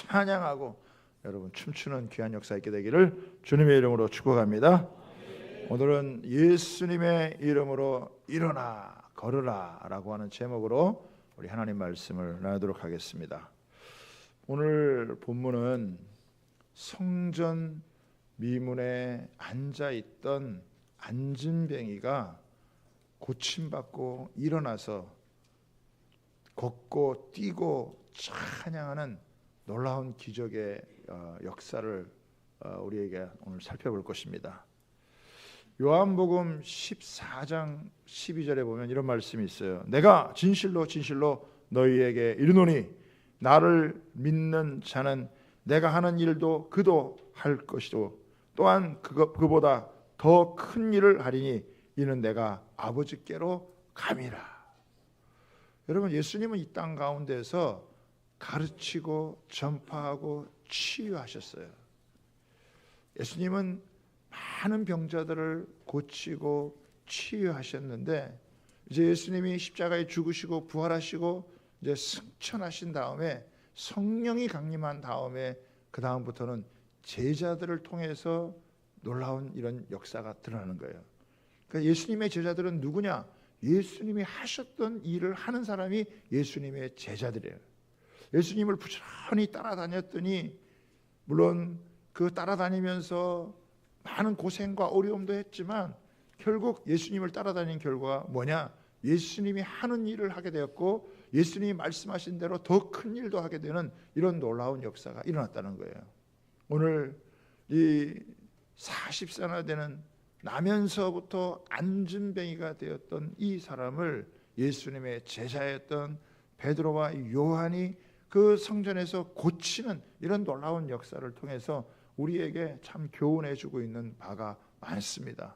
찬양하고 여러분 춤추는 귀한 역사 있게 되기를 주님의 이름으로 축복합니다. 오늘은 예수님의 이름으로 일어나 걸으라 라고 하는 제목으로 우리 하나님 말씀을 나누도록 하겠습니다. 오늘 본문은 성전 미문에 앉아있던 안진뱅이가 고침받고 일어나서 걷고 뛰고 찬양하는 놀라운 기적의 역사를 우리에게 오늘 살펴볼 것입니다. 요한복음 14장 12절에 보면 이런 말씀이 있어요. 내가 진실로 진실로 너희에게 이르노니 나를 믿는 자는 내가 하는 일도 그도 할 것이요 또한 그보다 더 큰 일을 하리니 이는 내가 아버지께로 감이라. 여러분, 예수님은 이 땅 가운데서 가르치고 전파하고 치유하셨어요. 예수님은 많은 병자들을 고치고 치유하셨는데 이제 예수님이 십자가에 죽으시고 부활하시고 이제 승천하신 다음에 성령이 강림한 다음에 그 다음부터는 제자들을 통해서 놀라운 이런 역사가 드러나는 거예요. 그러니까 예수님의 제자들은 누구냐? 예수님이 하셨던 일을 하는 사람이 예수님의 제자들이에요. 예수님을 부지런히 따라다녔더니 물론 그 따라다니면서 많은 고생과 어려움도 했지만 결국 예수님을 따라다닌 결과가 뭐냐? 예수님이 하는 일을 하게 되었고 예수님이 말씀하신 대로 더 큰 일도 하게 되는 이런 놀라운 역사가 일어났다는 거예요. 오늘 이 40세나 되는 나면서부터 안진뱅이가 되었던 이 사람을 예수님의 제자였던 베드로와 요한이 그 성전에서 고치는 이런 놀라운 역사를 통해서 우리에게 참 교훈해주고 있는 바가 많습니다.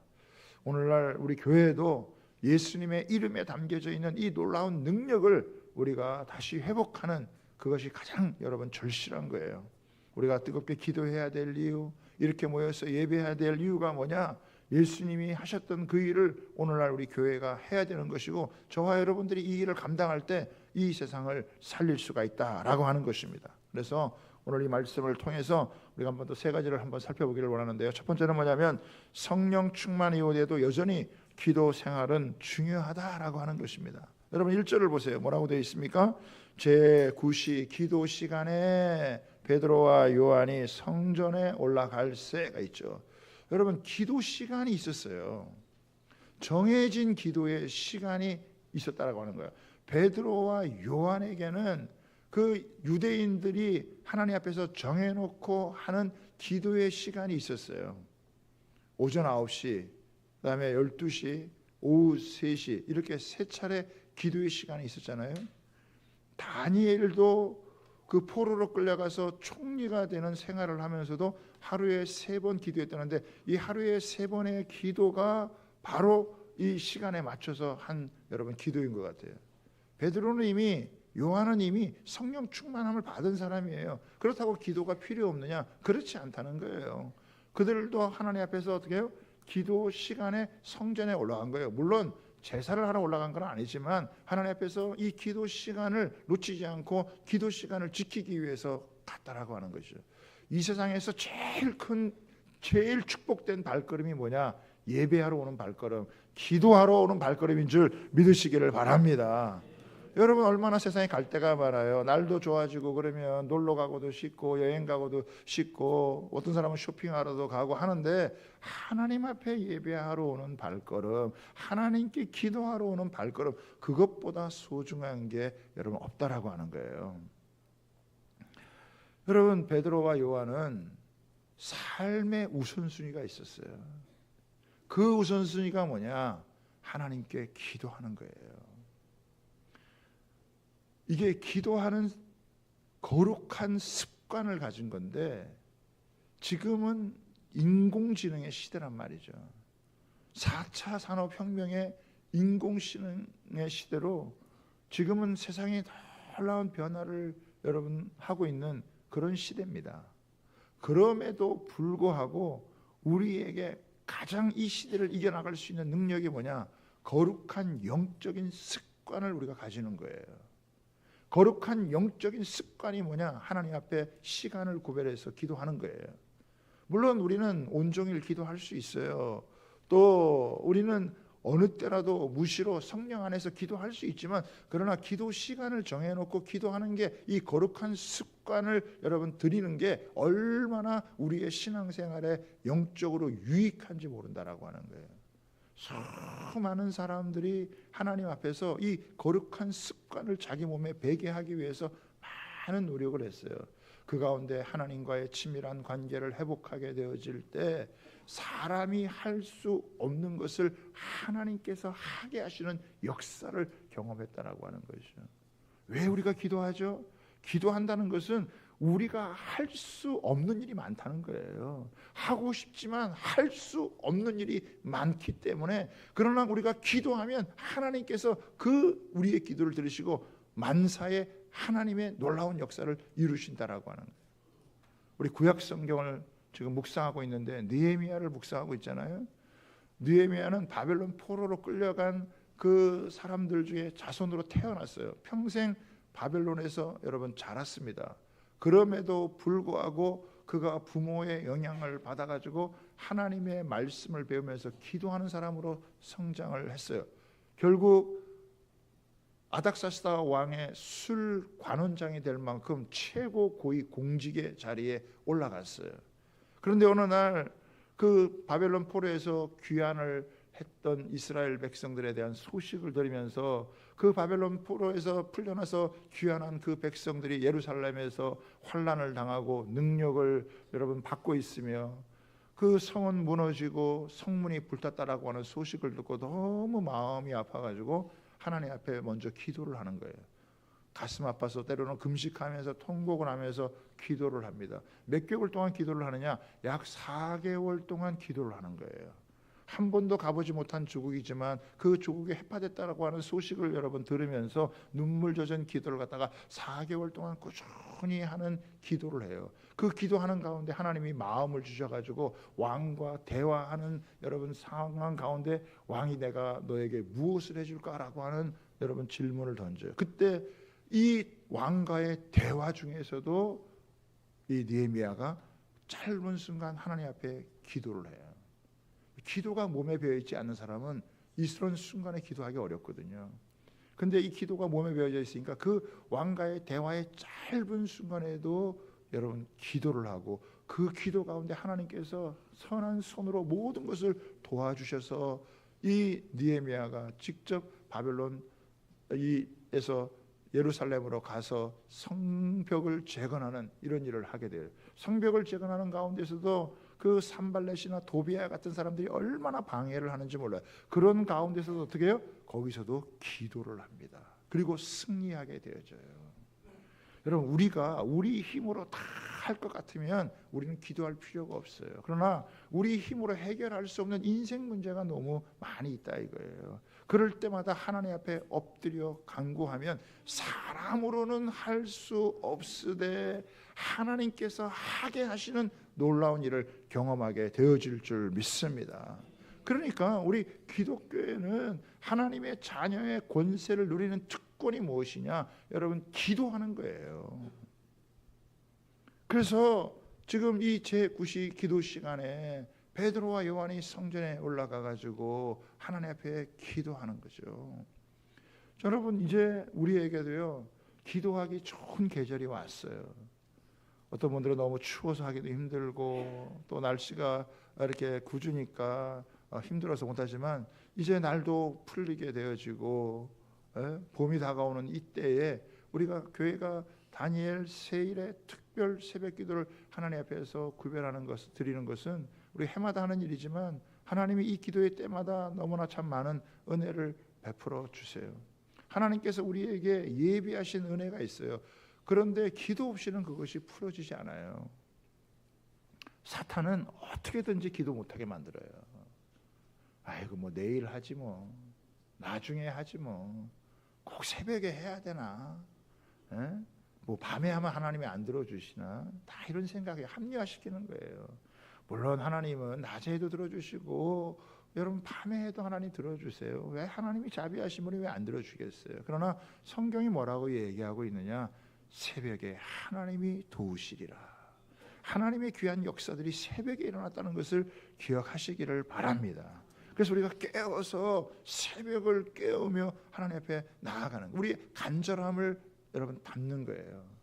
오늘날 우리 교회도 예수님의 이름에 담겨져 있는 이 놀라운 능력을 우리가 다시 회복하는 그것이 가장 여러분 절실한 거예요. 우리가 뜨겁게 기도해야 될 이유, 이렇게 모여서 예배해야 될 이유가 뭐냐? 예수님이 하셨던 그 일을 오늘날 우리 교회가 해야 되는 것이고 저와 여러분들이 이 일을 감당할 때 이 세상을 살릴 수가 있다라고 하는 것입니다. 그래서 오늘 이 말씀을 통해서 우리가 한번 더 세 가지를 한번 살펴보기를 원하는데요. 첫 번째는 뭐냐면 성령 충만 이후에도 여전히 기도 생활은 중요하다라고 하는 것입니다. 여러분 1절을 보세요. 뭐라고 되어 있습니까? 제9시 기도 시간에 베드로와 요한이 성전에 올라갈새가 있죠. 여러분 기도 시간이 있었어요. 정해진 기도의 시간이 있었다라고 하는 거예요. 베드로와 요한에게는 그 유대인들이 하나님 앞에서 정해놓고 하는 기도의 시간이 있었어요. 오전 9시, 그다음에 12시, 오후 3시 이렇게 세 차례 기도의 시간이 있었잖아요. 다니엘도 그 포로로 끌려가서 총리가 되는 생활을 하면서도 하루에 3번 기도했다는데 이 하루에 3번의 기도가 바로 이 시간에 맞춰서 한 여러분 기도인 것 같아요. 베드로는 이미 요한은 이미 성령 충만함을 받은 사람이에요. 그렇다고 기도가 필요 없느냐? 그렇지 않다는 거예요. 그들도 하나님 앞에서 어떻게 해요? 기도 시간에 성전에 올라간 거예요. 물론 제사를 하러 올라간 건 아니지만 하나님 앞에서 이 기도 시간을 놓치지 않고 기도 시간을 지키기 위해서 갔다라고 하는 것이죠. 이 세상에서 제일 축복된 발걸음이 뭐냐? 예배하러 오는 발걸음, 기도하러 오는 발걸음인 줄 믿으시기를 바랍니다. 여러분 얼마나 세상에 갈 데가 많아요. 날도 좋아지고 그러면 놀러 가고도 쉽고 여행 가고도 쉽고 어떤 사람은 쇼핑하러도 가고 하는데 하나님 앞에 예배하러 오는 발걸음, 하나님께 기도하러 오는 발걸음, 그것보다 소중한 게 여러분 없다라고 하는 거예요. 여러분 베드로와 요한은 삶의 우선순위가 있었어요. 그 우선순위가 뭐냐? 하나님께 기도하는 거예요. 이게 기도하는 거룩한 습관을 가진 건데 지금은 인공지능의 시대란 말이죠. 4차 산업혁명의 인공지능의 시대로 지금은 세상에 놀라운 변화를 여러분 하고 있는 그런 시대입니다. 그럼에도 불구하고 우리에게 가장 이 시대를 이겨나갈 수 있는 능력이 뭐냐? 거룩한 영적인 습관을 우리가 가지는 거예요. 거룩한 영적인 습관이 뭐냐? 하나님 앞에 시간을 구별해서 기도하는 거예요. 물론 우리는 온종일 기도할 수 있어요. 또 우리는 어느 때라도 무시로 성령 안에서 기도할 수 있지만, 그러나 기도 시간을 정해놓고 기도하는 게, 이 거룩한 습관을 여러분 들이는 게 얼마나 우리의 신앙생활에 영적으로 유익한지 모른다라고 하는 거예요. 수많은 사람들이 하나님 앞에서 이 거룩한 습관을 자기 몸에 배게 하기 위해서 많은 노력을 했어요. 그 가운데 하나님과의 친밀한 관계를 회복하게 되어질 때 사람이 할 수 없는 것을 하나님께서 하게 하시는 역사를 경험했다라고 하는 것이죠. 왜 우리가 기도하죠? 기도한다는 것은 우리가 할 수 없는 일이 많다는 거예요. 하고 싶지만 할 수 없는 일이 많기 때문에, 그러나 우리가 기도하면 하나님께서 그 우리의 기도를 들으시고 만사에 하나님의 놀라운 역사를 이루신다라고 하는 거예요. 우리 구약 성경을 지금 묵상하고 있는데 느헤미야를 묵상하고 있잖아요. 느헤미야는 바벨론 포로로 끌려간 그 사람들 중에 자손으로 태어났어요. 평생 바벨론에서 여러분 자랐습니다. 그럼에도 불구하고 그가 부모의 영향을 받아가지고 하나님의 말씀을 배우면서 기도하는 사람으로 성장을 했어요. 결국 아닥사스다 왕의 술 관원장이 될 만큼 최고 고위 공직의 자리에 올라갔어요. 그런데 어느 날 그 바벨론 포로에서 귀환을 했던 이스라엘 백성들에 대한 소식을 들으면서, 그 바벨론 포로에서 풀려나서 귀환한 그 백성들이 예루살렘에서 환난을 당하고 능력을 여러분 받고 있으며 그 성은 무너지고 성문이 불탔다라고 하는 소식을 듣고 너무 마음이 아파가지고 하나님 앞에 먼저 기도를 하는 거예요. 가슴 아파서 때로는 금식하면서 통곡을 하면서 기도를 합니다. 몇 개월 동안 기도를 하느냐? 약 4개월 동안 기도를 하는 거예요. 한 번도 가보지 못한 조국이지만 그 조국에 해파됐다라고 하는 소식을 여러분 들으면서 눈물 젖은 기도를 갖다가 4개월 동안 꾸준히 하는 기도를 해요. 그 기도하는 가운데 하나님이 마음을 주셔가지고 왕과 대화하는 여러분 상황 가운데, 왕이 내가 너에게 무엇을 해줄까라고 하는 여러분 질문을 던져요. 그때 이 왕과의 대화 중에서도 이 느헤미야가 짧은 순간 하나님 앞에 기도를 해요. 기도가 몸에 배어있지 않는 사람은 이런 순간에 기도하기 어렵거든요. 근데 이 기도가 몸에 배어져 있으니까 그 왕과의 대화의 짧은 순간에도 여러분 기도를 하고, 그 기도 가운데 하나님께서 선한 손으로 모든 것을 도와주셔서 이 느헤미야가 직접 바벨론에서 예루살렘으로 가서 성벽을 재건하는 이런 일을 하게 돼요. 성벽을 재건하는 가운데서도 그 산발렛이나 도비아 같은 사람들이 얼마나 방해를 하는지 몰라요. 그런 가운데서도 어떻게 해요? 거기서도 기도를 합니다. 그리고 승리하게 되어져요. 여러분, 우리가 우리 힘으로 다 할 것 같으면 우리는 기도할 필요가 없어요. 그러나 우리 힘으로 해결할 수 없는 인생 문제가 너무 많이 있다 이거예요. 그럴 때마다 하나님 앞에 엎드려 간구하면 사람으로는 할 수 없으되 하나님께서 하게 하시는 놀라운 일을 경험하게 되어질 줄 믿습니다. 그러니까 우리 기독교에는 하나님의 자녀의 권세를 누리는 특권이 무엇이냐? 여러분, 기도하는 거예요. 그래서 지금 이 제9시 기도 시간에 베드로와 요한이 성전에 올라가 가지고 하나님 앞에 기도하는 거죠. 여러분, 이제 우리에게도요 기도하기 좋은 계절이 왔어요. 어떤 분들은 너무 추워서 하기도 힘들고, 또 날씨가 이렇게 궂으니까 힘들어서 못하지만, 이제 날도 풀리게 되어지고 봄이 다가오는 이때에 우리가 교회가 다니엘 세일의 특별 새벽 기도를 하나님 앞에서 구별하는 것을 드리는 것은 우리 해마다 하는 일이지만, 하나님이 이 기도의 때마다 너무나 참 많은 은혜를 베풀어 주세요. 하나님께서 우리에게 예비하신 은혜가 있어요. 그런데 기도 없이는 그것이 풀어지지 않아요. 사탄은 어떻게든지 기도 못하게 만들어요. 아이고 뭐 내일 하지 뭐, 나중에 하지 뭐, 꼭 새벽에 해야 되나, 뭐 밤에 하면 하나님이 안 들어주시나, 다 이런 생각에 합리화시키는 거예요. 물론 하나님은 낮에도 들어주시고 여러분 밤에 해도 하나님 들어주세요. 왜 하나님이 자비하신 분이 왜 안 들어주겠어요? 그러나 성경이 뭐라고 얘기하고 있느냐? 새벽에 하나님이 도우시리라. 하나님의 귀한 역사들이 새벽에 일어났다는 것을 기억하시기를 바랍니다. 그래서 우리가 깨어서 새벽을 깨우며 하나님 앞에 나아가는, 우리의 간절함을 여러분 담는 거예요.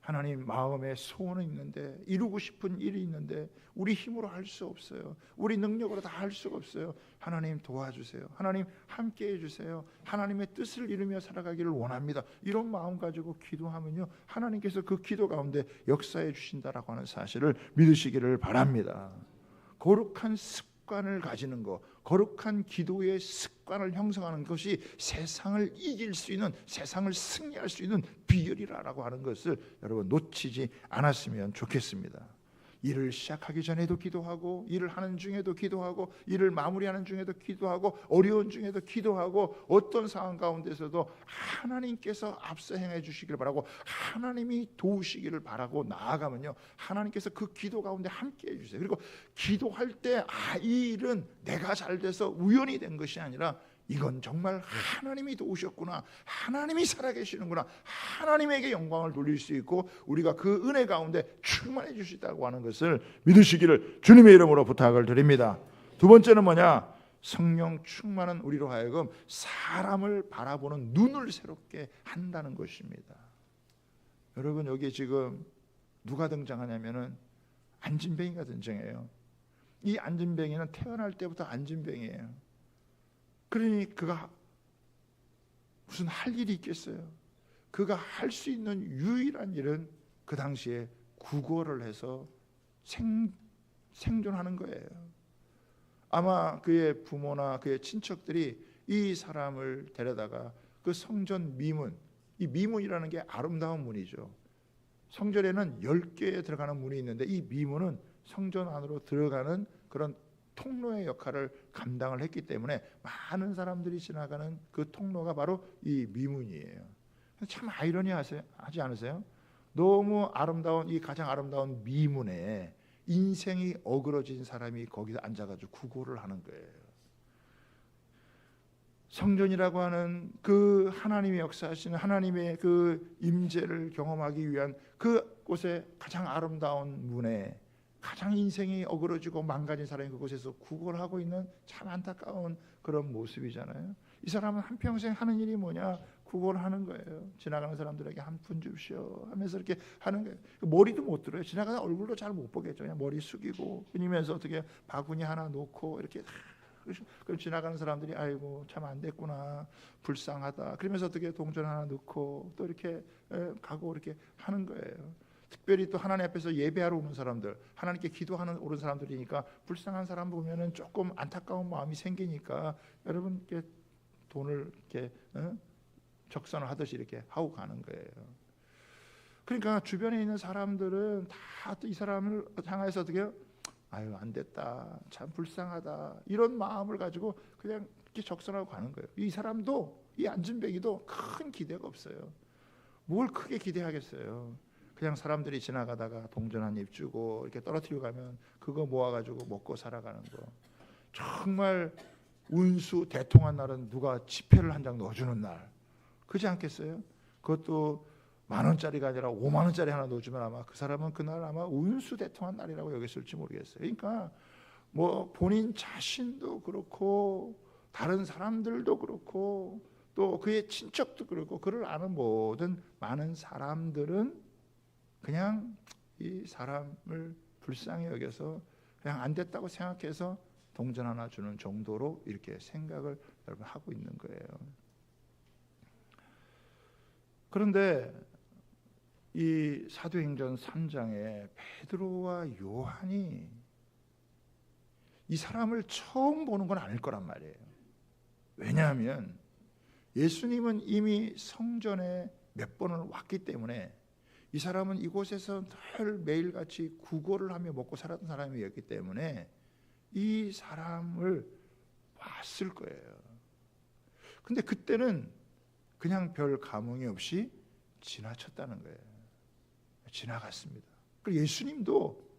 하나님, 마음에 소원은 있는데, 이루고 싶은 일이 있는데 우리 힘으로 할 수 없어요. 우리 능력으로 다 할 수가 없어요. 하나님 도와주세요. 하나님 함께해 주세요. 하나님의 뜻을 이루며 살아가기를 원합니다. 이런 마음 가지고 기도하면요, 하나님께서 그 기도 가운데 역사해 주신다라고 하는 사실을 믿으시기를 바랍니다. 거룩한 습관을 가지는 것, 거룩한 기도의 습관을 형성하는 것이 세상을 이길 수 있는, 세상을 승리할 수 있는 비결이라고 하는 것을 여러분 놓치지 않았으면 좋겠습니다. 일을 시작하기 전에도 기도하고, 일을 하는 중에도 기도하고, 일을 마무리하는 중에도 기도하고, 어려운 중에도 기도하고, 어떤 상황 가운데서도 하나님께서 앞서 행해 주시기를 바라고, 하나님이 도우시기를 바라고 나아가면요, 하나님께서 그 기도 가운데 함께 해주세요. 그리고 기도할 때 이 일은 내가 잘 돼서 우연이 된 것이 아니라 이건 정말 하나님이 도우셨구나, 하나님이 살아계시는구나, 하나님에게 영광을 돌릴 수 있고 우리가 그 은혜 가운데 충만해 주시다고 하는 것을 믿으시기를 주님의 이름으로 부탁을 드립니다. 두 번째는 뭐냐? 성령 충만한 우리로 하여금 사람을 바라보는 눈을 새롭게 한다는 것입니다. 여러분, 여기 지금 누가 등장하냐면은 안진뱅이가 등장해요. 이 안진뱅이는 태어날 때부터 안진뱅이에요. 그러니 그가 무슨 할 일이 있겠어요? 그가 할 수 있는 유일한 일은 그 당시에 구걸을 해서 생존하는 거예요. 아마 그의 부모나 그의 친척들이 이 사람을 데려다가 그 성전 미문, 이 미문이라는 게 아름다운 문이죠. 성전에는 10개에 들어가는 문이 있는데 이 미문은 성전 안으로 들어가는 그런 통로의 역할을 감당을 했기 때문에 많은 사람들이 지나가는 그 통로가 바로 이 미문이에요. 참 아이러니하지 않으세요? 너무 아름다운, 이 가장 아름다운 미문에 인생이 어그러진 사람이 거기서 앉아가지고 구걸을 하는 거예요. 성전이라고 하는 그 하나님의 역사하시는 하나님의 그 임재를 경험하기 위한 그곳에 가장 아름다운 문에 가장 인생이 어그러지고 망가진 사람이 그곳에서 구걸하고 있는 참 안타까운 그런 모습이잖아요. 이 사람은 한평생 하는 일이 뭐냐? 구걸하는 거예요. 지나가는 사람들에게 한 푼 줍시오 하면서 이렇게 하는 거예요. 머리도 못 들어요. 지나가는 얼굴도 잘 못 보겠죠. 그냥 머리 숙이고 끊이면서 어떻게 바구니 하나 놓고 이렇게, 그럼 지나가는 사람들이 아이고 참 안 됐구나, 불쌍하다, 그러면서 어떻게 동전 하나 넣고 또 이렇게 가고 이렇게 하는 거예요. 특별히 또 하나님 앞에서 예배하러 오는 사람들, 하나님께 기도하는 오는 사람들이니까 불쌍한 사람 보면은 조금 안타까운 마음이 생기니까 여러분 이렇게 돈을 이렇게 적선을 하듯이 이렇게 하고 가는 거예요. 그러니까 주변에 있는 사람들은 다 또 이 사람을 향해서 어떻게 해요? 아유 안 됐다, 참 불쌍하다, 이런 마음을 가지고 그냥 이렇게 적선하고 가는 거예요. 이 사람도, 이 안진뱅이도 큰 기대가 없어요. 뭘 크게 기대하겠어요? 그냥 사람들이 지나가다가 동전 한 입 주고 이렇게 떨어뜨리고 가면 그거 모아가지고 먹고 살아가는 거. 정말 운수 대통한 날은 누가 지폐를 한 장 넣어주는 날, 그렇지 않겠어요? 그것도 10,000원짜리가 아니라 50,000원짜리 하나 넣어주면 아마 그 사람은 그날 아마 운수 대통한 날이라고 여겼을지 모르겠어요. 그러니까 뭐 본인 자신도 그렇고 다른 사람들도 그렇고 또 그의 친척도 그렇고 그를 아는 모든 많은 사람들은 그냥 이 사람을 불쌍히 여겨서 그냥 안 됐다고 생각해서 동전 하나 주는 정도로 이렇게 생각을 여러분 하고 있는 거예요. 그런데 이 사도행전 3장에 베드로와 요한이 이 사람을 처음 보는 건 아닐 거란 말이에요. 왜냐하면 예수님은 이미 성전에 몇 번을 왔기 때문에 이 사람은 이곳에서 늘 매일같이 구걸을 하며 먹고 살았던 사람이었기 때문에 이 사람을 봤을 거예요. 근데 그때는 그냥 별 감흥이 없이 지나쳤다는 거예요. 지나갔습니다. 그리고 예수님도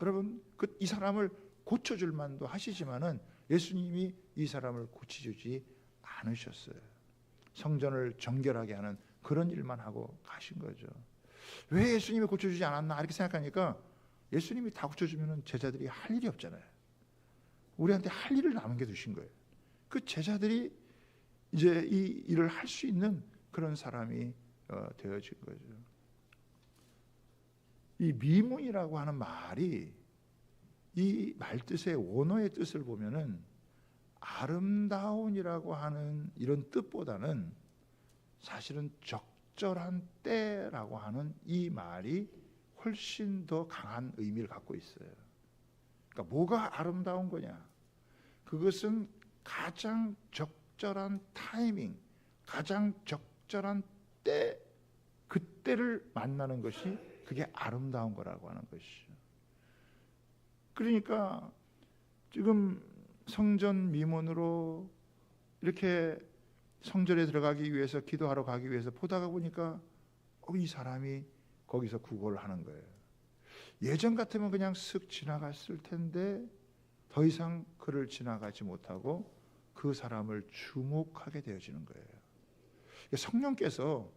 여러분 이 사람을 고쳐줄 만도 하시지만은 예수님이 이 사람을 고치주지 않으셨어요. 성전을 정결하게 하는 그런 일만 하고 가신 거죠. 왜 예수님이 고쳐주지 않았나 이렇게 생각하니까 예수님이 다 고쳐주면 제자들이 할 일이 없잖아요. 우리한테 할 일을 남겨 두신 거예요. 그 제자들이 이제 이 일을 할 수 있는 그런 사람이 되어진 거죠. 이 미문이라고 하는 말이 이 말뜻의 원어의 뜻을 보면은 아름다운이라고 하는 이런 뜻보다는 사실은 적절한 때라고 하는 이 말이 훨씬 더 강한 의미를 갖고 있어요. 그러니까 뭐가 아름다운 거냐? 그것은 가장 적절한 타이밍, 가장 적절한 때, 그때를 만나는 것이 그게 아름다운 거라고 하는 것이죠. 그러니까 지금 성전 미문으로 이렇게 성전에 들어가기 위해서 기도하러 가기 위해서 보다가 보니까 이 사람이 거기서 구걸을 하는 거예요. 예전 같으면 그냥 쓱 지나갔을 텐데 더 이상 그를 지나가지 못하고 그 사람을 주목하게 되어지는 거예요. 성령께서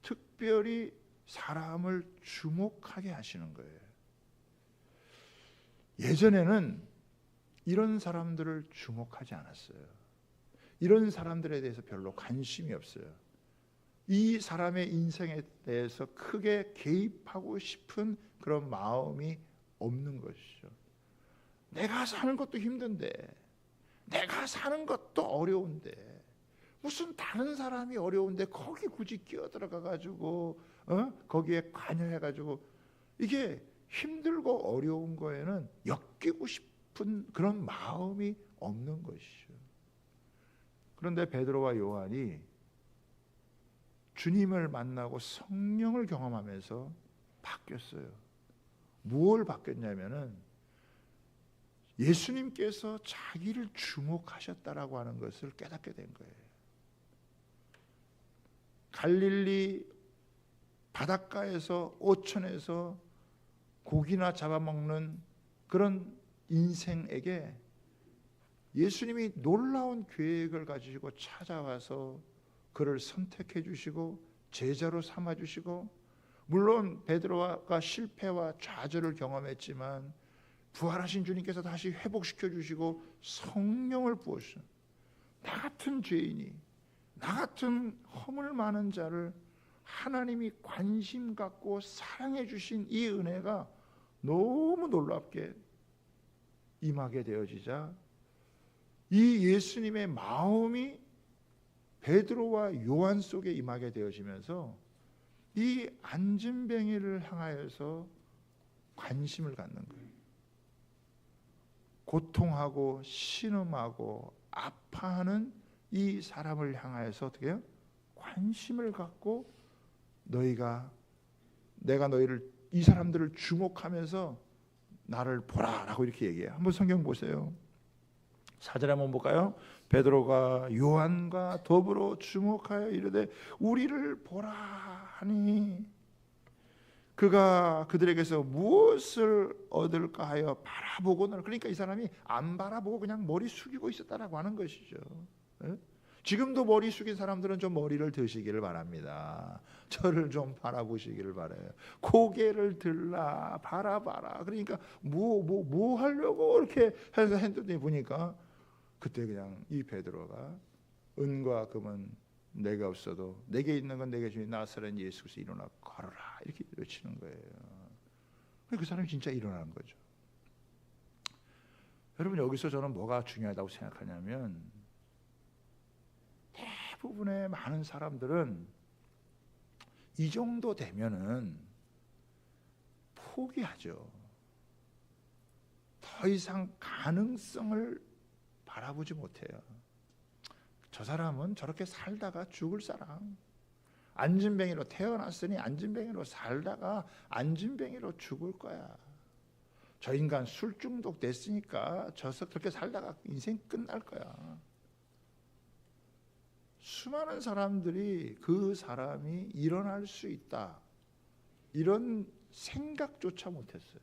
특별히 사람을 주목하게 하시는 거예요. 예전에는 이런 사람들을 주목하지 않았어요. 이런 사람들에 대해서 별로 관심이 없어요. 이 사람의 인생에 대해서 크게 개입하고 싶은 그런 마음이 없는 것이죠. 내가 사는 것도 힘든데, 내가 사는 것도 어려운데, 무슨 다른 사람이 어려운데 거기 굳이 끼어들어가 가지고 거기에 관여해 가지고 이게 힘들고 어려운 거에는 엮이고 싶은 그런 마음이 없는 것이죠. 그런데 베드로와 요한이 주님을 만나고 성령을 경험하면서 바뀌었어요. 무엇을 바뀌었냐면은 예수님께서 자기를 주목하셨다라고 하는 것을 깨닫게 된 거예요. 갈릴리 바닷가에서 오천에서 고기나 잡아먹는 그런 인생에게 예수님이 놀라운 계획을 가지고 찾아와서 그를 선택해 주시고 제자로 삼아 주시고, 물론 베드로가 실패와 좌절을 경험했지만 부활하신 주님께서 다시 회복시켜 주시고 성령을 부으시는, 나 같은 죄인이, 나 같은 허물 많은 자를 하나님이 관심 갖고 사랑해 주신 이 은혜가 너무 놀랍게 임하게 되어지자 이 예수님의 마음이 베드로와 요한 속에 임하게 되어지면서 이 안진뱅이를 향하여서 관심을 갖는 거예요. 고통하고 신음하고 아파하는 이 사람을 향하여서 어떻게 해요? 관심을 갖고 내가 너희를, 이 사람들을 주목하면서 나를 보라라고 이렇게 얘기해요. 한번 성경 보세요. 4절에 한번 볼까요? 베드로가 요한과 더불어 주목하여 이르되 우리를 보라 하니 그가 그들에게서 무엇을 얻을까 하여 바라보고는, 그러니까 이 사람이 안 바라보고 그냥 머리 숙이고 있었다라고 하는 것이죠. 지금도 머리 숙인 사람들은 좀 머리를 드시기를 바랍니다. 저를 좀 바라보시기를 바라요. 고개를 들라 바라봐라. 그러니까 뭐 하려고 이렇게 해서 했더니 보니까 그때 그냥 이 베드로가 은과 금은 내가 없어도 내게 있는 건 내게 주니 나사렛 예수 그리스도 일어나 걸어라 이렇게 외치는 거예요. 그 사람이 진짜 일어나는 거죠. 여러분, 여기서 저는 뭐가 중요하다고 생각하냐면 대부분의 많은 사람들은 이 정도 되면은 포기하죠. 더 이상 가능성을 바라보지 못해요. 저 사람은 저렇게 살다가 죽을 사람, 안진뱅이로 태어났으니 안진뱅이로 살다가 안진뱅이로 죽을 거야. 저 인간 술 중독 됐으니까 저렇게 살다가 인생 끝날 거야. 수많은 사람들이 그 사람이 일어날 수 있다 이런 생각조차 못했어요.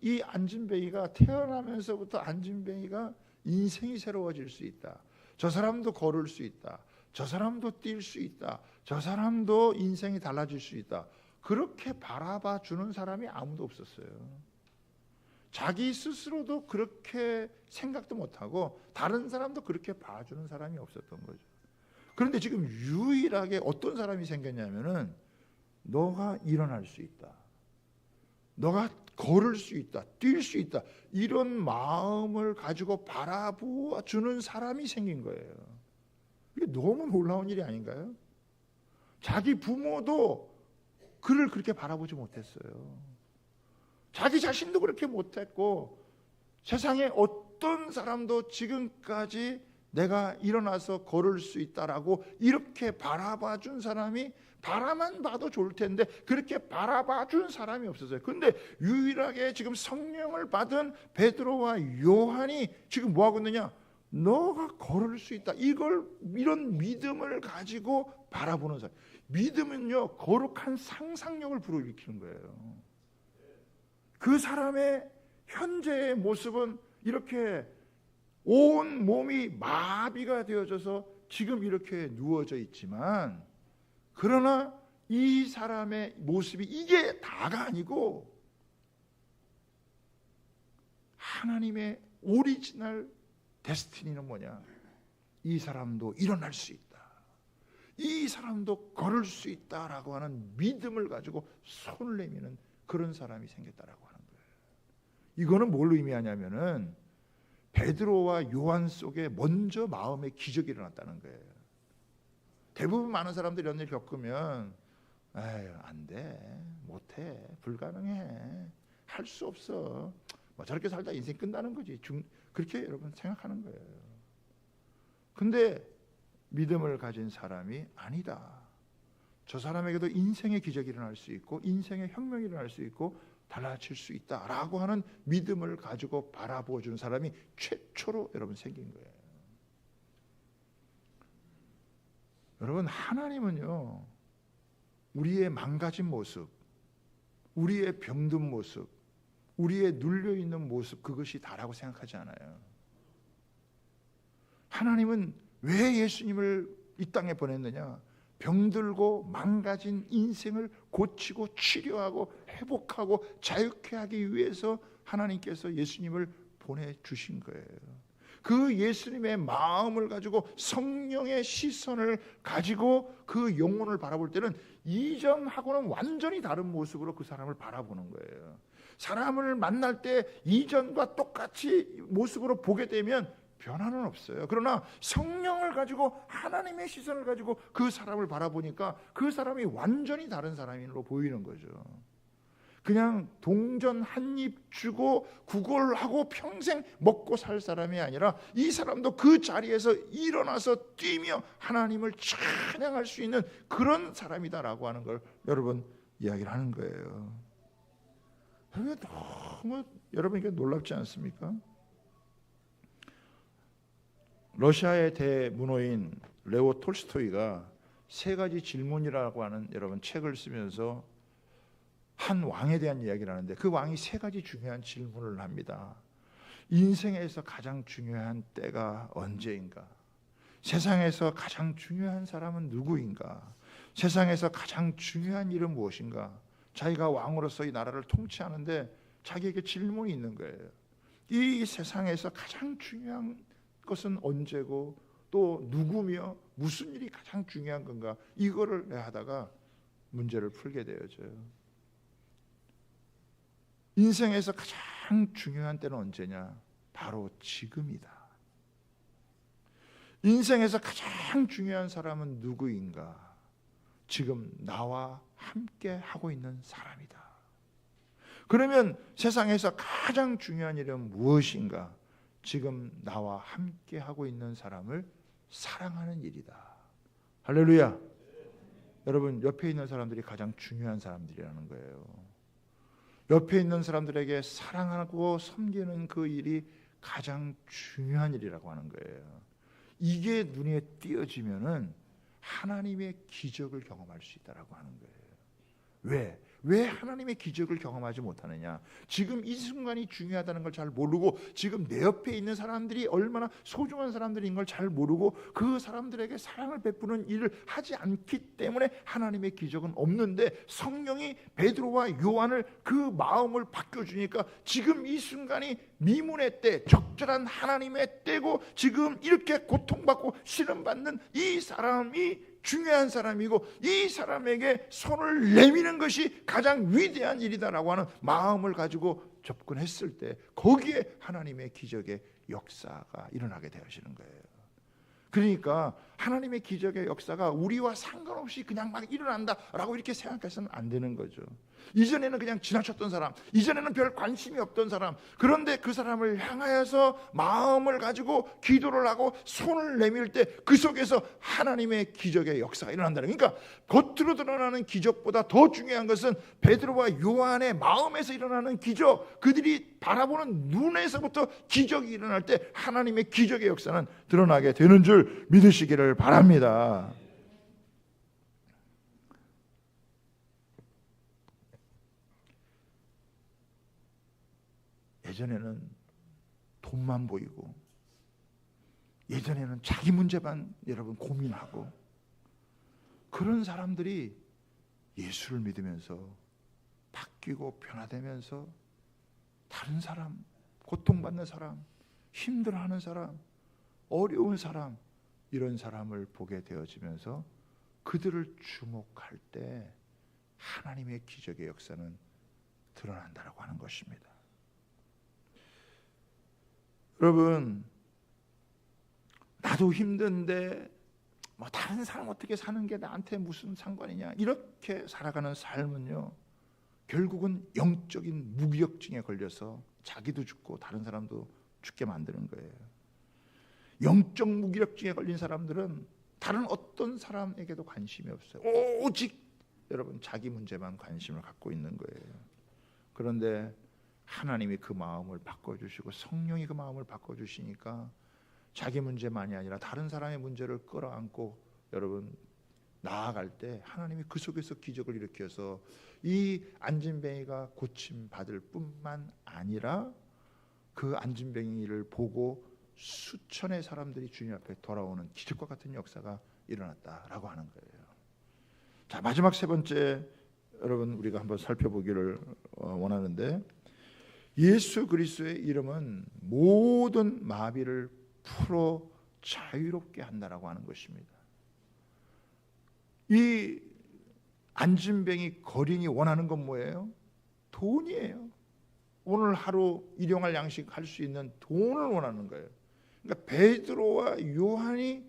이 안진뱅이가 태어나면서부터 안진뱅이가 인생이 새로워질 수 있다. 저 사람도 걸을 수 있다. 저 사람도 뛸 수 있다. 저 사람도 인생이 달라질 수 있다. 그렇게 바라봐 주는 사람이 아무도 없었어요. 자기 스스로도 그렇게 생각도 못하고 다른 사람도 그렇게 봐주는 사람이 없었던 거죠. 그런데 지금 유일하게 어떤 사람이 생겼냐면은 너가 일어날 수 있다. 너가 걸을 수 있다. 뛸 수 있다. 이런 마음을 가지고 바라보아 주는 사람이 생긴 거예요. 이게 너무 놀라운 일이 아닌가요? 자기 부모도 그를 그렇게 바라보지 못했어요. 자기 자신도 그렇게 못했고 세상에 어떤 사람도 지금까지 내가 일어나서 걸을 수 있다라고 이렇게 바라봐 준 사람이 바라만 봐도 좋을 텐데 그렇게 바라봐 준 사람이 없었어요. 그런데 유일하게 지금 성령을 받은 베드로와 요한이 지금 뭐 하고 있느냐? 너가 걸을 수 있다. 이런 믿음을 가지고 바라보는 사람. 믿음은요, 거룩한 상상력을 불러일으키는 거예요. 그 사람의 현재의 모습은 이렇게 온 몸이 마비가 되어져서 지금 이렇게 누워져 있지만, 그러나 이 사람의 모습이 이게 다가 아니고 하나님의 오리지널 데스티니는 뭐냐? 이 사람도 일어날 수 있다. 이 사람도 걸을 수 있다라고 하는 믿음을 가지고 손을 내미는 그런 사람이 생겼다라고 하는 거예요. 이거는 뭘 의미하냐면은 베드로와 요한 속에 먼저 마음의 기적이 일어났다는 거예요. 대부분 많은 사람들이 이런 일 겪으면 에휴, 안 돼, 못해, 불가능해, 할 수 없어, 뭐 저렇게 살다 인생 끝나는 거지, 그렇게 여러분 생각하는 거예요. 근데 믿음을 가진 사람이 아니다. 저 사람에게도 인생의 기적이 일어날 수 있고 인생의 혁명이 일어날 수 있고 달라질 수 있다라고 하는 믿음을 가지고 바라보아 주는 사람이 최초로 여러분 생긴 거예요. 여러분, 하나님은요, 우리의 망가진 모습, 우리의 병든 모습, 우리의 눌려있는 모습, 그것이 다라고 생각하지 않아요. 하나님은 왜 예수님을 이 땅에 보냈느냐? 병들고 망가진 인생을 고치고 치료하고 회복하고 자유케 하기 위해서 하나님께서 예수님을 보내주신 거예요. 그 예수님의 마음을 가지고 성령의 시선을 가지고 그 영혼을 바라볼 때는 이전하고는 완전히 다른 모습으로 그 사람을 바라보는 거예요. 사람을 만날 때 이전과 똑같이 모습으로 보게 되면 변화는 없어요. 그러나 성령을 가지고 하나님의 시선을 가지고 그 사람을 바라보니까 그 사람이 완전히 다른 사람으로 보이는 거죠. 그냥 동전 한 입 주고 구걸하고 평생 먹고 살 사람이 아니라 이 사람도 그 자리에서 일어나서 뛰며 하나님을 찬양할 수 있는 그런 사람이다라고 하는 걸 여러분 이야기를 하는 거예요. 너무 여러분 이게 놀랍지 않습니까? 러시아의 대문호인 레오 톨스토이가 세 가지 질문이라고 하는 여러분 책을 쓰면서 한 왕에 대한 이야기를 하는데 그 왕이 세 가지 중요한 질문을 합니다. 인생에서 가장 중요한 때가 언제인가? 세상에서 가장 중요한 사람은 누구인가? 세상에서 가장 중요한 일은 무엇인가? 자기가 왕으로서 이 나라를 통치하는데 자기에게 질문이 있는 거예요. 이 세상에서 가장 중요한 것은 언제고 또 누구며 무슨 일이 가장 중요한 건가? 이거를 하다가 문제를 풀게 되어져요. 인생에서 가장 중요한 때는 언제냐? 바로 지금이다. 인생에서 가장 중요한 사람은 누구인가? 지금 나와 함께 하고 있는 사람이다. 그러면 세상에서 가장 중요한 일은 무엇인가? 지금 나와 함께 하고 있는 사람을 사랑하는 일이다. 할렐루야. 여러분, 옆에 있는 사람들이 가장 중요한 사람들이라는 거예요. 옆에 있는 사람들에게 사랑하고 섬기는 그 일이 가장 중요한 일이라고 하는 거예요. 이게 눈에 띄어지면은 하나님의 기적을 경험할 수 있다라고 하는 거예요. 왜? 왜 하나님의 기적을 경험하지 못하느냐? 지금 이 순간이 중요하다는 걸 잘 모르고, 지금 내 옆에 있는 사람들이 얼마나 소중한 사람들인 걸 잘 모르고, 그 사람들에게 사랑을 베푸는 일을 하지 않기 때문에 하나님의 기적은 없는데, 성령이 베드로와 요한을 그 마음을 바꿔주니까 지금 이 순간이 미문의 때, 적절한 하나님의 때고, 지금 이렇게 고통받고 시련받는 이 사람이 중요한 사람이고, 이 사람에게 손을 내미는 것이 가장 위대한 일이다라고 하는 마음을 가지고 접근했을 때, 거기에 하나님의 기적의 역사가 일어나게 되시는 거예요. 그러니까 하나님의 기적의 역사가 우리와 상관없이 그냥 막 일어난다라고 이렇게 생각해서는 안 되는 거죠. 이전에는 그냥 지나쳤던 사람, 이전에는 별 관심이 없던 사람, 그런데 그 사람을 향하여서 마음을 가지고 기도를 하고 손을 내밀 때 그 속에서 하나님의 기적의 역사가 일어난다는, 그러니까 겉으로 드러나는 기적보다 더 중요한 것은 베드로와 요한의 마음에서 일어나는 기적, 그들이 바라보는 눈에서부터 기적이 일어날 때 하나님의 기적의 역사는 드러나게 되는 줄 믿으시기를 바랍니다. 예전에는 돈만 보이고, 예전에는 자기 문제만 여러분 고민하고, 그런 사람들이 예수를 믿으면서 바뀌고 변화되면서 다른 사람, 고통받는 사람, 힘들어하는 사람, 어려운 사람, 이런 사람을 보게 되어지면서 그들을 주목할 때 하나님의 기적의 역사는 드러난다라고 하는 것입니다. 여러분, 나도 힘든데 뭐 다른 사람 어떻게 사는 게 나한테 무슨 상관이냐, 이렇게 살아가는 삶은요, 결국은 영적인 무기력증에 걸려서 자기도 죽고 다른 사람도 죽게 만드는 거예요. 영적 무기력증에 걸린 사람들은 다른 어떤 사람에게도 관심이 없어요. 오직 여러분 자기 문제만 관심을 갖고 있는 거예요. 그런데 하나님이 그 마음을 바꿔주시고 성령이 그 마음을 바꿔주시니까 자기 문제만이 아니라 다른 사람의 문제를 끌어안고 여러분 나아갈 때 하나님이 그 속에서 기적을 일으켜서 이 안진뱅이가 고침받을 뿐만 아니라 그 안진뱅이를 보고 수천의 사람들이 주님 앞에 돌아오는 기적과 같은 역사가 일어났다라고 하는 거예요. 자, 마지막 세 번째 여러분 우리가 한번 살펴보기를 원하는데, 예수 그리스도의 이름은 모든 마비를 풀어 자유롭게 한다라고 하는 것입니다. 이 안진뱅이 거린이 원하는 건 뭐예요? 돈이에요. 오늘 하루 일용할 양식 할 수 있는 돈을 원하는 거예요. 그러니까 베드로와 요한이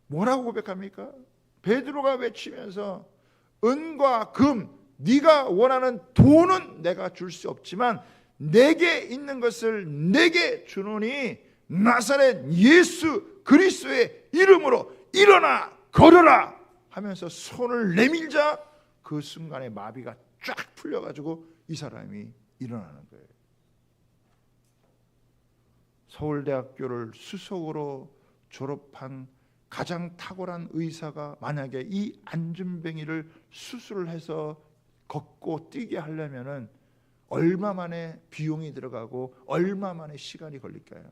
뭐라고 고백합니까? 베드로가 외치면서 은과 금, 네가 원하는 돈은 내가 줄 수 없지만 내게 있는 것을 내게 주노니 나사렛 예수 그리스도의 이름으로 일어나 걸어라 하면서 손을 내밀자 그 순간에 마비가 쫙 풀려가지고 이 사람이 일어나는 거예요. 서울대학교를 수석으로 졸업한 가장 탁월한 의사가 만약에 이 안진뱅이를 수술을 해서 걷고 뛰게 하려면은 얼마 만에 비용이 들어가고 얼마 만에 시간이 걸릴까요?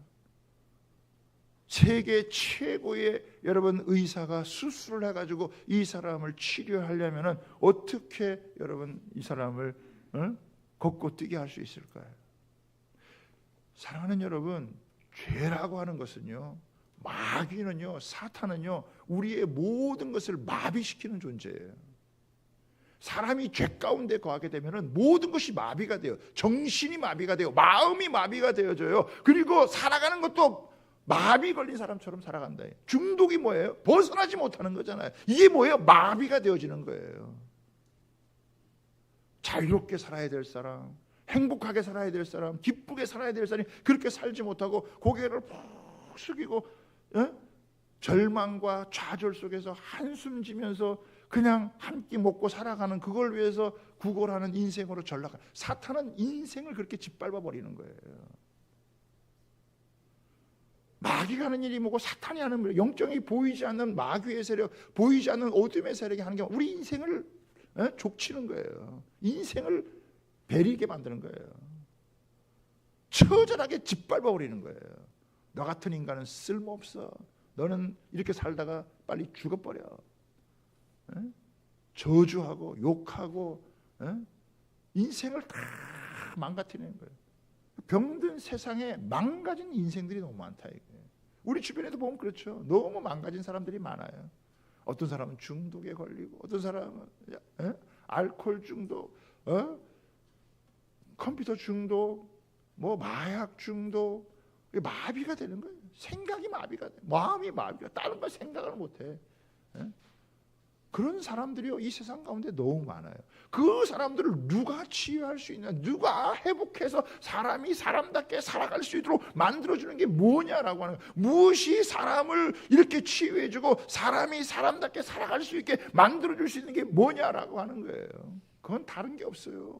세계 최고의 여러분 의사가 수술을 해가지고 이 사람을 치료하려면은 어떻게 여러분 이 사람을 걷고 뛰게 할 수 있을까요? 사랑하는 여러분, 죄라고 하는 것은요, 마귀는요, 사탄은요, 우리의 모든 것을 마비시키는 존재예요. 사람이 죄 가운데 거하게 되면은 모든 것이 마비가 돼요. 정신이 마비가 돼요. 마음이 마비가 되어져요. 그리고 살아가는 것도 마비 걸린 사람처럼 살아간다. 중독이 뭐예요? 벗어나지 못하는 거잖아요. 이게 뭐예요? 마비가 되어지는 거예요. 자유롭게 살아야 될 사람, 행복하게 살아야 될 사람, 기쁘게 살아야 될 사람이 그렇게 살지 못하고 고개를 푹 숙이고 절망과 좌절 속에서 한숨 지면서 그냥 한 끼 먹고 살아가는, 그걸 위해서 구걸하는 인생으로 전락한, 사탄은 인생을 그렇게 짓밟아 버리는 거예요. 마귀가 하는 일이 뭐고 사탄이 하는 일, 영적이 보이지 않는 마귀의 세력, 보이지 않는 어둠의 세력이 하는 게 우리 인생을 족치는 거예요. 인생을 베리게 만드는 거예요. 처절하게 짓밟아 버리는 거예요. 너 같은 인간은 쓸모없어. 너는 이렇게 살다가 빨리 죽어버려. 저주하고 욕하고 인생을 다 망가뜨리는 거예요. 병든 세상에 망가진 인생들이 너무 많다 이거예요. 우리 주변에도 보면 그렇죠. 너무 망가진 사람들이 많아요. 어떤 사람은 중독에 걸리고, 어떤 사람은 알코올 중독, 컴퓨터 중독, 뭐 마약 중독, 마비가 되는 거예요. 생각이 마비가 돼. 마음이 마비가. 다른 걸 생각을 못해. 그런 사람들이요 이 세상 가운데 너무 많아요. 그 사람들을 누가 치유할 수 있냐, 누가 회복해서 사람이 사람답게 살아갈 수 있도록 만들어주는 게 뭐냐라고 하는 거예요. 무엇이 사람을 이렇게 치유해주고 사람이 사람답게 살아갈 수 있게 만들어줄 수 있는 게 뭐냐라고 하는 거예요. 그건 다른 게 없어요.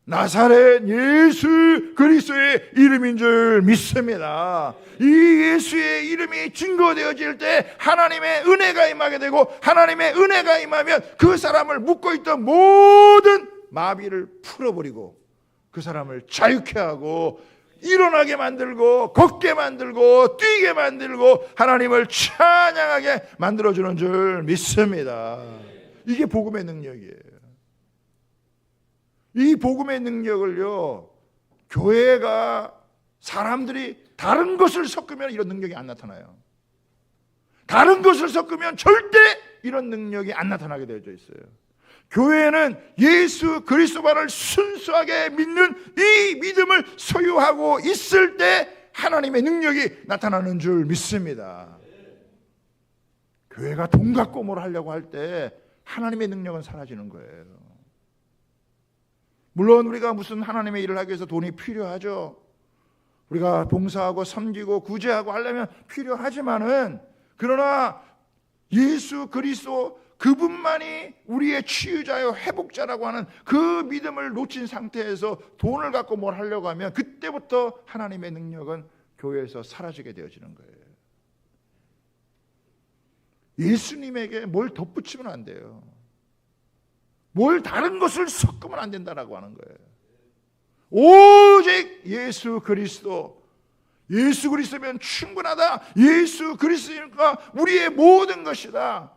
나사렛 예수 그리스도의 이름인 줄 믿습니다. 이 예수의 이름이 증거되어질 때 하나님의 은혜가 임하게 되고, 하나님의 은혜가 임하면 그 사람을 묶고 있던 모든 마비를 풀어버리고 그 사람을 자유케 하고 일어나게 만들고 걷게 만들고 뛰게 만들고 하나님을 찬양하게 만들어주는 줄 믿습니다. 이게 복음의 능력이에요. 이 복음의 능력을요, 교회가 사람들이 다른 것을 섞으면 이런 능력이 안 나타나요. 다른 것을 섞으면 절대 이런 능력이 안 나타나게 되어져 있어요. 교회는 예수 그리스도만을 순수하게 믿는 이 믿음을 소유하고 있을 때 하나님의 능력이 나타나는 줄 믿습니다. 교회가 돈 갖고 뭘 하려고 할 때 하나님의 능력은 사라지는 거예요. 물론 우리가 무슨 하나님의 일을 하기 위해서 돈이 필요하죠. 우리가 봉사하고 섬기고 구제하고 하려면 필요하지만은, 그러나 예수 그리스도 그분만이 우리의 치유자요 회복자라고 하는 그 믿음을 놓친 상태에서 돈을 갖고 뭘 하려고 하면 그때부터 하나님의 능력은 교회에서 사라지게 되어지는 거예요. 예수님에게 뭘 덧붙이면 안 돼요. 뭘 다른 것을 섞으면 안 된다라고 하는 거예요. 오직 예수 그리스도, 예수 그리스도면 충분하다. 예수 그리스도니까 우리의 모든 것이다.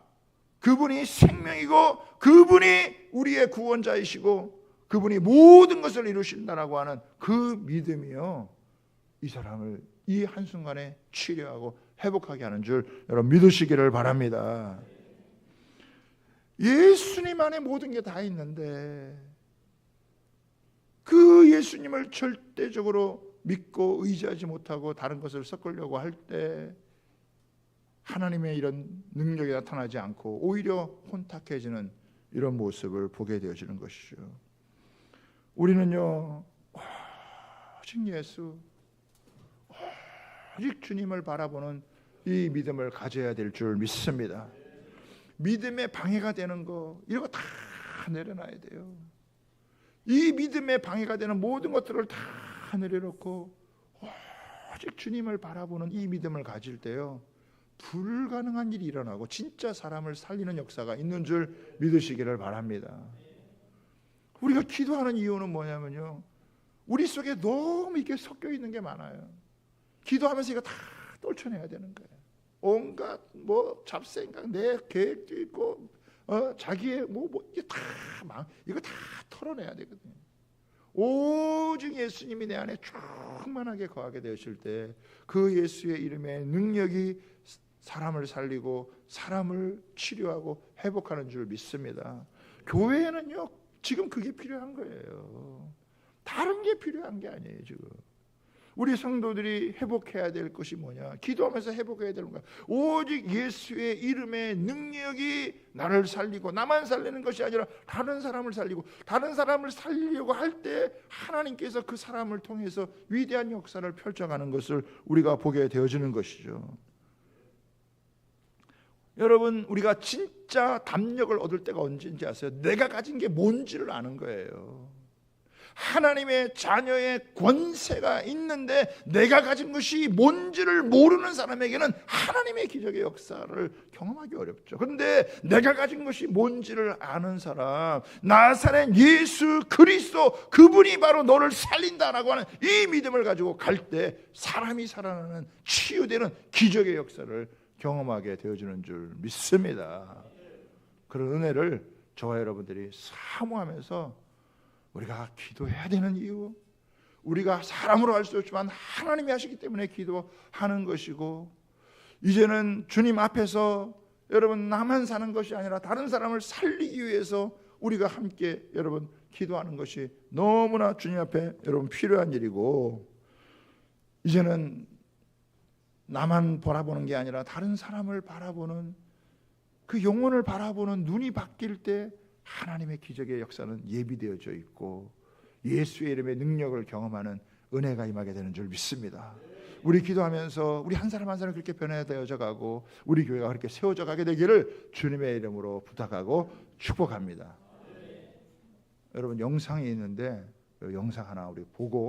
그분이 생명이고 그분이 우리의 구원자이시고 그분이 모든 것을 이루신다라고 하는 그 믿음이요, 이 사람을 이 한순간에 치료하고 회복하게 하는 줄 여러분 믿으시기를 바랍니다. 예수님 안에 모든 게 다 있는데 그 예수님을 절대적으로 믿고 의지하지 못하고 다른 것을 섞으려고 할 때 하나님의 이런 능력이 나타나지 않고 오히려 혼탁해지는 이런 모습을 보게 되어지는 것이죠. 우리는요, 오직 예수, 오직 주님을 바라보는 이 믿음을 가져야 될 줄 믿습니다. 믿음에 방해가 되는 거, 이런 거 다 내려놔야 돼요. 이 믿음에 방해가 되는 모든 것들을 다 내려놓고 오직 주님을 바라보는 이 믿음을 가질 때요, 불가능한 일이 일어나고 진짜 사람을 살리는 역사가 있는 줄 믿으시기를 바랍니다. 우리가 기도하는 이유는 뭐냐면요, 우리 속에 너무 이게 섞여 있는 게 많아요. 기도하면서 이거 다 떨쳐내야 되는 거예요. 온갖 뭐 잡생각, 내 계획도 있고 자기의 이거 다 털어내야 되거든요. 오직 예수님이 내 안에 충만하게 거하게 되실 때 그 예수의 이름의 능력이 사람을 살리고 사람을 치료하고 회복하는 줄 믿습니다. 교회에는요, 지금 그게 필요한 거예요. 다른 게 필요한 게 아니에요. 지금 우리 성도들이 회복해야 될 것이 뭐냐? 기도하면서 회복해야 되는 거야. 오직 예수의 이름의 능력이 나를 살리고, 나만 살리는 것이 아니라 다른 사람을 살리고, 다른 사람을 살리려고 할 때 하나님께서 그 사람을 통해서 위대한 역사를 펼쳐가는 것을 우리가 보게 되어지는 것이죠. 여러분, 우리가 진짜 담력을 얻을 때가 언제인지 아세요? 내가 가진 게 뭔지를 아는 거예요. 하나님의 자녀의 권세가 있는데 내가 가진 것이 뭔지를 모르는 사람에게는 하나님의 기적의 역사를 경험하기 어렵죠. 그런데 내가 가진 것이 뭔지를 아는 사람, 나사렛 예수 그리스도, 그분이 바로 너를 살린다라고 하는 이 믿음을 가지고 갈 때 사람이 살아나는, 치유되는 기적의 역사를 경험하게 되어주는 줄 믿습니다. 그런 은혜를 저와 여러분들이 사모하면서 우리가 기도해야 되는 이유, 우리가 사람으로 할 수 없지만 하나님이 하시기 때문에 기도하는 것이고, 이제는 주님 앞에서 여러분 나만 사는 것이 아니라 다른 사람을 살리기 위해서 우리가 함께 여러분 기도하는 것이 너무나 주님 앞에 여러분 필요한 일이고, 이제는 나만 바라보는 게 아니라 다른 사람을 바라보는, 그 영혼을 바라보는 눈이 바뀔 때 하나님의 기적의 역사는 예비되어져 있고 예수의 이름의 능력을 경험하는 은혜가 임하게 되는 줄 믿습니다. 우리 기도하면서 우리 한 사람 한 사람 그렇게 변화되어져 가고 우리 교회가 그렇게 세워져 가게 되기를 주님의 이름으로 부탁하고 축복합니다. 여러분 영상이 있는데 그 영상 하나 우리 보고